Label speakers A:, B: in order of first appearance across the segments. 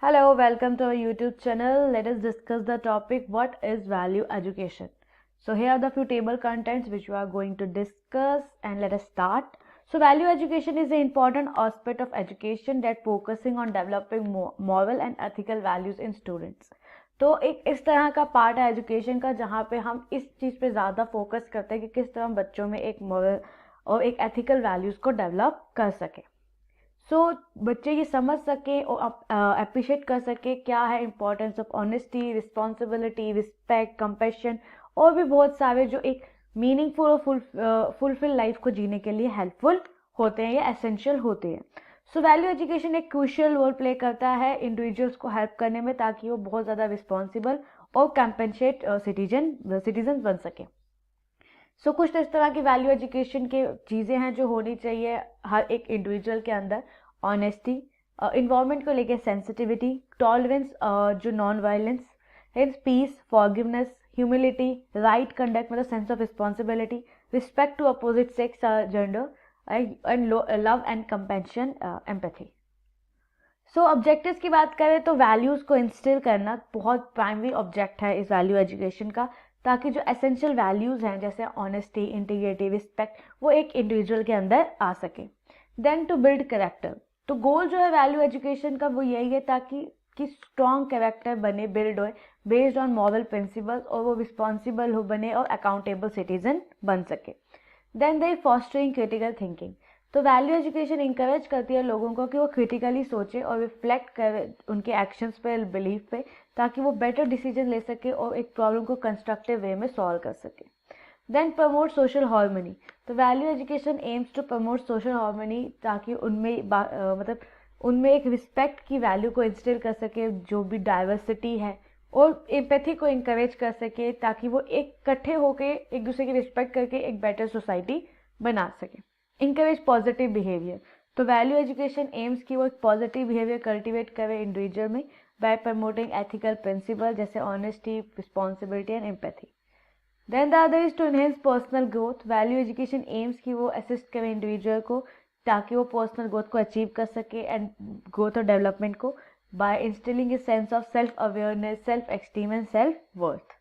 A: Hello, welcome to our YouTube channel. Let us discuss the topic what is value education. So here are the few table contents which we are going to discuss and let us start. So value education is an important aspect of education that focusing on developing moral and ethical values in students. तो एक इस तरह का part है education का जहाँ पे हम इस चीज़ पे ज़्यादा फोकस करते हैं कि किस तरह हम बच्चों में एक मॉरल और एक एथिकल वैल्यूज़ को डेवलप कर सकें। बच्चे ये समझ सके और अप्रिशिएट कर सके क्या है importance of honesty, responsibility, respect, compassion और भी बहुत सारे जो एक मीनिंगफुल और फुलफिल लाइफ को जीने के लिए हेल्पफुल होते हैं या एसेंशियल होते हैं। सो वैल्यू एजुकेशन एक क्रूशियल रोल प्ले करता है इंडिविजुअल्स को हेल्प करने में ताकि वो बहुत ज़्यादा रिस्पॉन्सिबल और कंपेंसेट सिटीजन बन सके। कुछ तो इस तरह की वैल्यू एजुकेशन के चीज़ें हैं जो होनी चाहिए हर एक इंडिविजुअल के अंदर। ऑनेस्टी, इन्वायरमेंट को लेके सेंसिटिविटी, टॉलरेंस जो non violence, hence peace, forgiveness, humility, right conduct मतलब sense of responsibility, respect to opposite sex, gender and love and compassion, empathy. Objectives की बात करें तो वैल्यूज़ को इंस्टिल करना बहुत प्राइमरी ऑब्जेक्ट है इस वैल्यू एजुकेशन का, ताकि जो एसेंशियल वैल्यूज़ हैं जैसे ऑनेस्टी, इंटीग्रिटी, रिस्पेक्ट वो एक इंडिविजुअल के अंदर आ सके। देन टू बिल्ड कैरेक्टर, तो गोल जो है वैल्यू एजुकेशन का वो यही है ताकि स्ट्रॉन्ग कैरेक्टर बने, बिल्ड हो बेस्ड ऑन मॉरल प्रिंसिपल्स और वो रिस्पॉन्सिबल हो बने और अकाउंटेबल सिटीजन बन सके। Then they fostering critical thinking, तो वैल्यू एजुकेशन इंकरेज करती है लोगों को कि वो क्रिटिकली सोचे और रिफ्लेक्ट करे उनके एक्शंस पे, बिलीफ पे, ताकि वो बेटर डिसीजन ले सके और एक प्रॉब्लम को कंस्ट्रक्टिव वे में सॉल्व कर सके। देन प्रमोट सोशल हार्मनी, तो value education aims to promote social harmony ताकि उनमें उनमें एक रिस्पेक्ट की वैल्यू को इंस्टिल कर सके जो भी डाइवर्सिटी है, और एम्पैथी को इंकरेज कर सके ताकि वो एक इकट्ठे होकर एक दूसरे की रिस्पेक्ट करके एक बेटर सोसाइटी बना सके। इंकरेज पॉजिटिव बिहेवियर, तो वैल्यू एजुकेशन एम्स की वो एक पॉजिटिव बिहेवियर कल्टिवेट करे इंडिविजुअल में बाय प्रमोटिंग एथिकल प्रिंसिपल जैसे honesty, responsibility and empathy. Then the other is to enhance personal growth, value education aims की वो असिस्ट करे इंडिविजुअल को ताकि वो पर्सनल ग्रोथ को अचीव कर सके एंड ग्रोथ और डेवलपमेंट को by instilling a sense of self awareness, self esteem and self worth.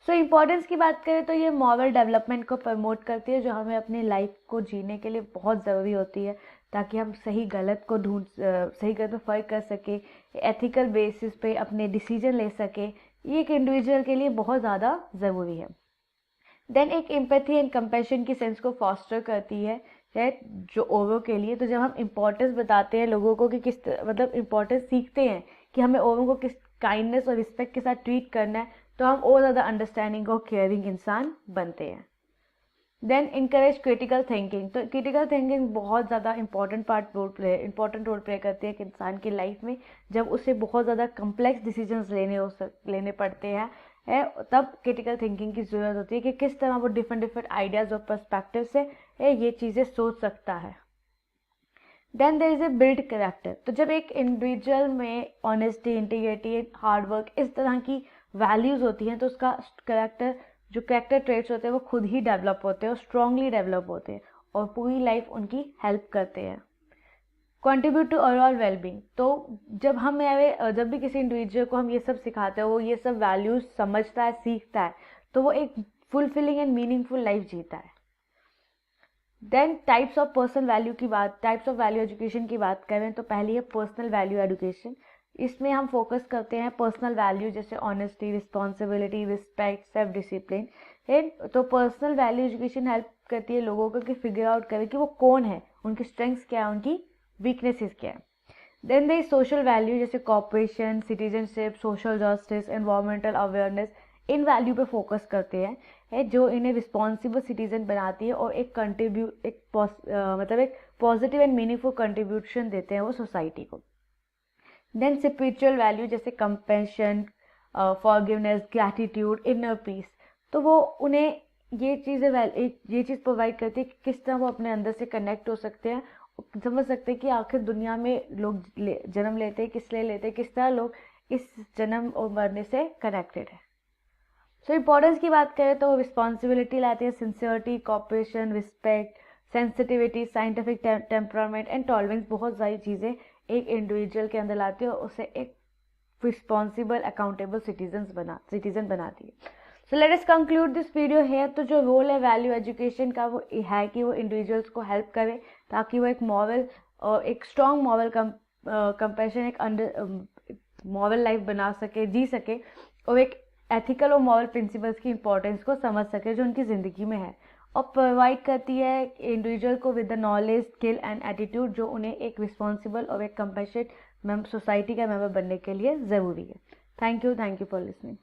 A: Importance की बात करें तो ये मॉरल डेवलपमेंट को प्रमोट करती है जो हमें अपनी लाइफ को जीने के लिए बहुत ज़रूरी होती है ताकि हम सही गलत में फ़र्क कर सके, एथिकल बेसिस पे अपने डिसीजन ले सके। ये एक इंडिविजुअल के लिए बहुत ज़्यादा ज़रूरी है। देन एक एम्पैथी एंड कंपैशन की सेंस को फॉस्टर करती है जो औरों के लिए। तो जब हम इम्पोर्टेंस बताते हैं लोगों को कि इम्पोर्टेंस सीखते हैं कि हमें औरों को किस काइंडनेस और रिस्पेक्ट के साथ ट्रीट करना है, तो हम और ज़्यादा अंडरस्टैंडिंग और केयरिंग इंसान बनते हैं। देन इनकरेज क्रिटिकल थिंकिंग, तो क्रिटिकल थिंकिंग बहुत ज़्यादा इंपॉर्टेंट रोल प्ले करती है एक इंसान की लाइफ में जब उसे बहुत ज़्यादा कम्प्लेक्स डिसीजंस लेने पड़ते हैं तब क्रिटिकल थिंकिंग की ज़रूरत होती है कि किस तरह वो डिफरेंट आइडियाज़ और पर्सपेक्टिव से ये चीज़ें सोच सकता है। Then there is a build character, तो जब एक इंडिविजुअल में ऑनेस्टी, इंटीग्रिटी, हार्डवर्क इस तरह की वैल्यूज़ होती हैं तो उसका कैरेक्टर ट्रेट्स होते हैं वो खुद ही डेवलप होते हैं और स्ट्रांगली डेवलप होते हैं और पूरी लाइफ उनकी हेल्प करते हैं। कंट्रीब्यूट टू ओवरऑल वेलबींग, तो जब भी किसी इंडिविजुअल को हम ये सब सिखाते हैं वो ये सब वैल्यूज़ समझता है, सीखता है, तो वो एक फुलफिलिंग एंड मीनिंगफुल लाइफ जीता है। Then types of value education की बात करें तो पहली है पर्सनल वैल्यू एजुकेशन। इसमें हम फोकस करते हैं पर्सनल वैल्यू जैसे honesty, responsibility, respect, self discipline. तो पर्सनल वैल्यू एजुकेशन हेल्प करती है लोगों को कि फिगर आउट करें कि वो कौन है, उनकी स्ट्रेंथ्स क्या है, उनकी वीकनेसेस क्या है। देन दे सोशल वैल्यू जैसे cooperation, citizenship, social justice, environmental awareness, इन वैल्यू पे फोकस करते हैं जो इन्हें रिस्पॉन्सिबल सिटीजन बनाती है और एक पॉजिटिव एंड मीनिंगफुल कंट्रीब्यूशन देते हैं वो सोसाइटी को। देन स्पिरिचुअल वैल्यू जैसे compassion, forgiveness, gratitude, inner peace, तो वो उन्हें ये चीज़ प्रोवाइड करती है कि किस तरह वो अपने अंदर से कनेक्ट हो सकते हैं, समझ सकते हैं कि आखिर दुनिया में लोग जन्म लेते हैं, किस लिए लेते हैं, किस तरह लोग इस जन्म और मरने से कनेक्टेड है। इम्पोर्टेंस की बात करें तो रिस्पॉन्सिबिलिटी लाती है sincerity, cooperation, respect, sensitivity, scientific temperament and tolerance, बहुत सारी चीज़ें एक इंडिविजुअल के अंदर लाती है और उसे एक रिस्पॉन्सिबल अकाउंटेबल सिटीजन बनाती है। So let us conclude this video है। तो जो रोल है वैल्यू एजुकेशन का वो है कि वो इंडिविजुअल्स को हेल्प करे ताकि वो एक मॉरल और एक स्ट्रॉन्ग मॉरल कंपैशन, एक मॉरल लाइफ बना सके, जी सके, और एक एथिकल और मॉरल प्रिंसिपल्स की इंपॉर्टेंस को समझ सके जो उनकी ज़िंदगी में है, और प्रोवाइड करती है इंडिविजुअल को with the knowledge, skill and attitude जो उन्हें एक रिस्पॉन्सिबल और एक कंपैशनेट सोसाइटी का मेंबर बनने के लिए ज़रूरी है। Thank you for listening.